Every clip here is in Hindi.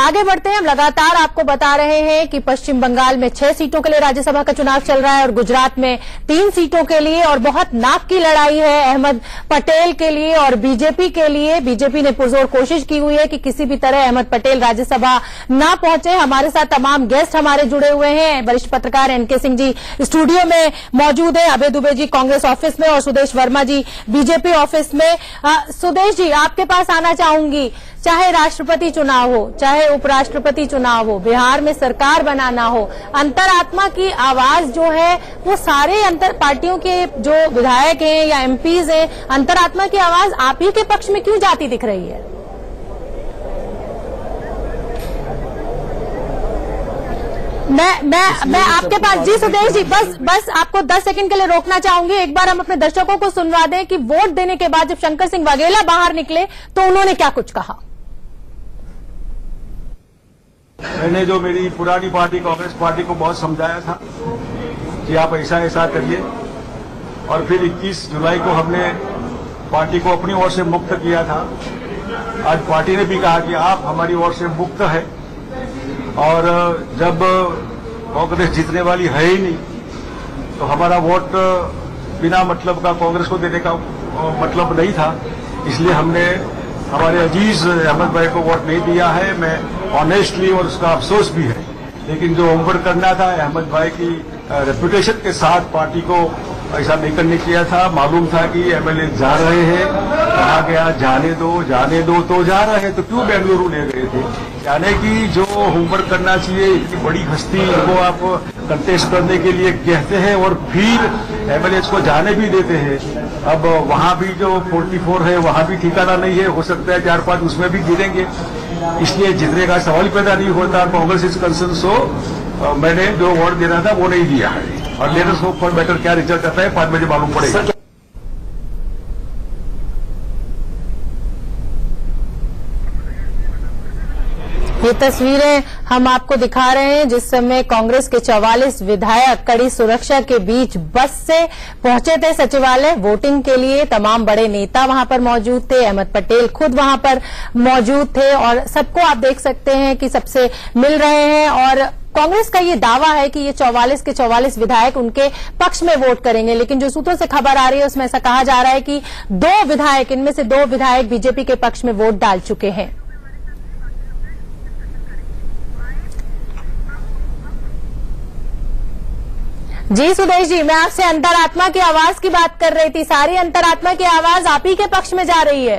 आगे बढ़ते हैं। हम लगातार आपको बता रहे हैं कि पश्चिम बंगाल में 6 सीटों के लिए राज्यसभा का चुनाव चल रहा है और गुजरात में 3 सीटों के लिए, और बहुत नाक की लड़ाई है अहमद पटेल के लिए और बीजेपी के लिए। बीजेपी ने पुरजोर कोशिश की हुई है कि किसी भी तरह अहमद पटेल राज्यसभा ना पहुंचे। हमारे साथ तमाम गेस्ट हमारे जुड़े हुए हैं। वरिष्ठ पत्रकार एनके सिंह जी स्टूडियो में मौजूद है, अभय दुबे जी कांग्रेस ऑफिस में और सुदेश वर्मा जी बीजेपी ऑफिस में। सुदेश जी, आपके पास आना चाहूंगी। चाहे राष्ट्रपति चुनाव हो, चाहे उपराष्ट्रपति चुनाव हो, बिहार में सरकार बनाना हो, अंतरात्मा की आवाज जो है वो सारे अंतर पार्टियों के जो विधायक हैं या एमपीज हैं, अंतरात्मा की आवाज आप ही के पक्ष में क्यों जाती दिख रही है? मैं आपके पास जी सुदेश जी बस आपको 10 सेकंड के लिए रोकना चाहूंगी। एक बार हम अपने दर्शकों को सुनवा दें कि वोट देने के बाद जब शंकर सिंह वाघेला बाहर निकले तो उन्होंने क्या कुछ कहा। मैंने जो मेरी पुरानी पार्टी कांग्रेस पार्टी को बहुत समझाया था कि आप ऐसा ऐसा करिए, और फिर 21 जुलाई को हमने पार्टी को अपनी ओर से मुक्त किया था। आज पार्टी ने भी कहा कि आप हमारी ओर से मुक्त है, और जब कांग्रेस जीतने वाली है ही नहीं तो हमारा वोट बिना मतलब का कांग्रेस को देने का मतलब नहीं था। इसलिए हमने हमारे अजीज अहमद भाई को वोट नहीं दिया है। मैं ऑनेस्टली, और उसका अफसोस भी है, लेकिन जो होमवर्क करना था अहमद भाई की रेपुटेशन के साथ पार्टी को ऐसा नहीं करने किया था। मालूम था कि एमएलए जा रहे हैं, कहा गया जाने दो तो जा रहे हैं, तो क्यों बेंगलुरु ले गए थे? यानी कि जो होमवर्क करना चाहिए, इतनी बड़ी हस्ती को आप कंटेस्ट करने के लिए कहते हैं और फिर एमएलए को जाने भी देते हैं। अब वहां भी जो 44 है वहां भी ठिकाना नहीं है, हो सकता है 4-5 उसमें भी गिरेंगे, इसलिए जीतने का सवाल पैदा नहीं होता। कांग्रेस इज कंसर्न, सो मैंने जो वोट देना था वो नहीं दिया है, और let us hope for better. क्या रिजल्ट आता है 5 बजे मालूम पड़ेगा। ये तस्वीरें हम आपको दिखा रहे हैं जिस समय कांग्रेस के 44 विधायक कड़ी सुरक्षा के बीच बस से पहुंचे थे सचिवालय वोटिंग के लिए। तमाम बड़े नेता वहां पर मौजूद थे, अहमद पटेल खुद वहां पर मौजूद थे, और सबको आप देख सकते हैं कि सबसे मिल रहे हैं। और कांग्रेस का ये दावा है कि ये 44 के 44 विधायक उनके पक्ष में वोट करेंगे, लेकिन जो सूत्रों से खबर आ रही है उसमें ऐसा कहा जा रहा है कि 2 विधायक, इनमें से 2 विधायक बीजेपी के पक्ष में वोट डाल चुके हैं। जी सुदेश जी, मैं आपसे अंतरात्मा की आवाज की बात कर रही थी। सारी अंतरात्मा की आवाज आप ही के पक्ष में जा रही है।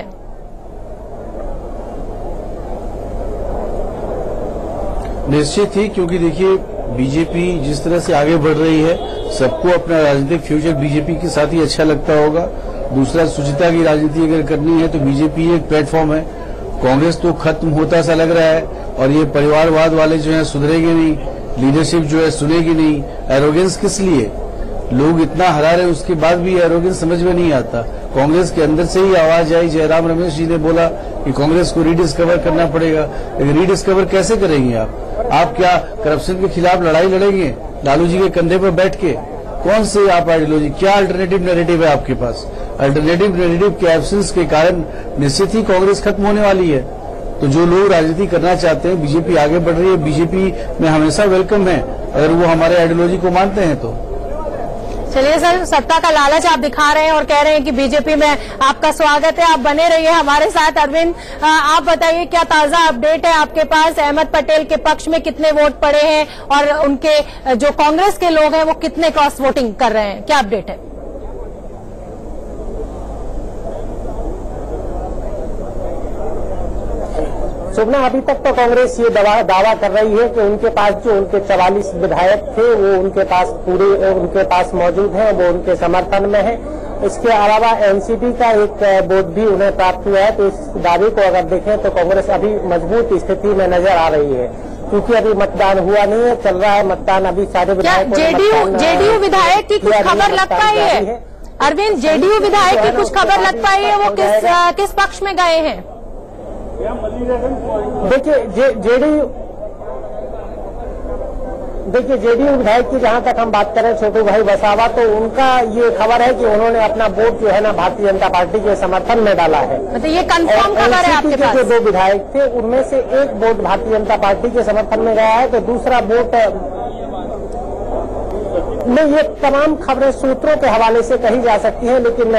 निश्चित ही, क्योंकि देखिए बीजेपी जिस तरह से आगे बढ़ रही है, सबको अपना राजनीतिक फ्यूचर बीजेपी के साथ ही अच्छा लगता होगा। दूसरा, सुचिता की राजनीति अगर करनी है तो बीजेपी एक प्लेटफॉर्म है। कांग्रेस तो खत्म होता सा लग रहा है, और ये परिवारवाद वाले जो है सुधरेंगे नहीं, लीडरशिप जो है सुनेगी नहीं। एरोगेंस किस लिए? लोग इतना हरा रहे उसके बाद भी एरोगेंस समझ में नहीं आता। कांग्रेस के अंदर से ही आवाज आई, जयराम रमेश जी ने बोला कि कांग्रेस को रीडिस्कवर करना पड़ेगा, लेकिन रीडिस्कवर कैसे करेंगे आप क्या करप्शन के खिलाफ लड़ाई लड़ेंगे लालू जी के कंधे पर बैठ के? कौन से आप आइडियोलॉजी, क्या अल्टरनेटिव नैरेटिव है आपके पास? अल्टरनेटिव नैरेटिव के एब्सेंस के कारण निश्चित ही कांग्रेस खत्म होने वाली है। तो जो लोग राजनीति करना चाहते हैं, बीजेपी आगे बढ़ रही है, बीजेपी में हमेशा वेलकम है अगर वो हमारे आइडियोलॉजी को मानते हैं तो। चलिए सर, सत्ता का लालच आप दिखा रहे हैं और कह रहे हैं कि बीजेपी में आपका स्वागत है, आप बने रहिए हमारे साथ। अरविंद, आप बताइए क्या ताजा अपडेट है आपके पास? अहमद पटेल के पक्ष में कितने वोट पड़े हैं और उनके जो कांग्रेस के लोग हैं वो कितने क्रॉस वोटिंग कर रहे हैं, क्या अपडेट है? शोभना, अभी तक तो कांग्रेस ये दावा कर रही है कि उनके पास जो उनके 44 विधायक थे वो उनके पास मौजूद हैं, वो उनके समर्थन में है। इसके अलावा एनसीपी का एक वोट भी उन्हें प्राप्त हुआ है। तो इस दावे को अगर देखें तो कांग्रेस अभी मजबूत स्थिति में नजर आ रही है, क्योंकि अभी मतदान हुआ नहीं है, चल रहा है मतदान अभी सारे विधायकों। जेडीयू विधायक की कुछ खबर लग पाई है? अरविंद, जेडीयू विधायक की कुछ खबर लग पाई है, वो किस पक्ष में गए हैं? देखिए, देखिए, जेडीयू विधायक की जहां तक हम बात करें छोटू भाई वसावा, तो उनका ये खबर है कि उन्होंने अपना वोट जो है ना भारतीय जनता पार्टी के समर्थन में डाला है। मतलब ये कंफर्म खबर है आपके पास? जो 2 विधायक थे उनमें से एक वोट भारतीय जनता पार्टी के समर्थन में गया है, तो दूसरा वोट नहीं। ये तमाम खबरें सूत्रों के हवाले से कही जा सकती हैं, लेकिन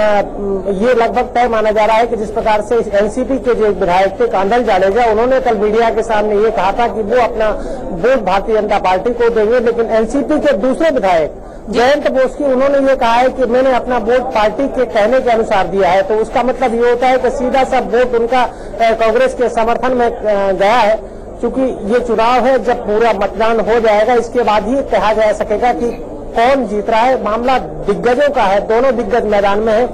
ये लगभग तय माना जा रहा है कि जिस प्रकार से एनसीपी के जो विधायक थे कांधल जाडेजा, उन्होंने कल मीडिया के सामने ये कहा था कि वो अपना वोट भारतीय जनता पार्टी को देंगे, लेकिन एनसीपी के दूसरे विधायक जयंत बोस की उन्होंने ये कहा है कि मैंने अपना वोट पार्टी के कहने के अनुसार दिया है। तो उसका मतलब ये होता है कि सीधा सा वोट उनका कांग्रेस के समर्थन में गया है। चूंकि ये चुनाव है, जब पूरा मतदान हो जाएगा इसके बाद ही कहा जा सकेगा कि कौन जीत रहा है। मामला दिग्गजों का है, दोनों दिग्गज मैदान में है।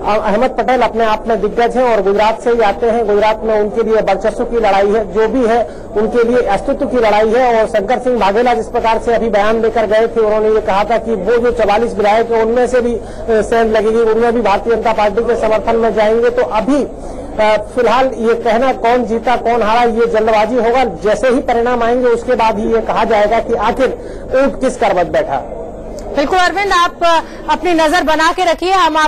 अहमद पटेल अपने आप में दिग्गज हैं और गुजरात से ही आते हैं। गुजरात में उनके लिए वर्चस्व की लड़ाई है, जो भी है उनके लिए अस्तित्व की लड़ाई है। और शंकर सिंह वाघेला जिस प्रकार से अभी बयान लेकर गए थे, उन्होंने ये कहा था कि वो जो 44 विधायक है उनमें से भी सेंध लगेगी, उनमें भी भारतीय जनता पार्टी के समर्थन में जाएंगे। तो अभी फिलहाल ये कहना कौन जीता कौन हारा ये जल्दबाजी होगा। जैसे ही परिणाम आएंगे उसके बाद ही ये कहा जाएगा कि आखिर ऊंट किस करवट बैठा। बिल्कुल अरविंद, आप अपनी नजर बना के रखिए, हम आप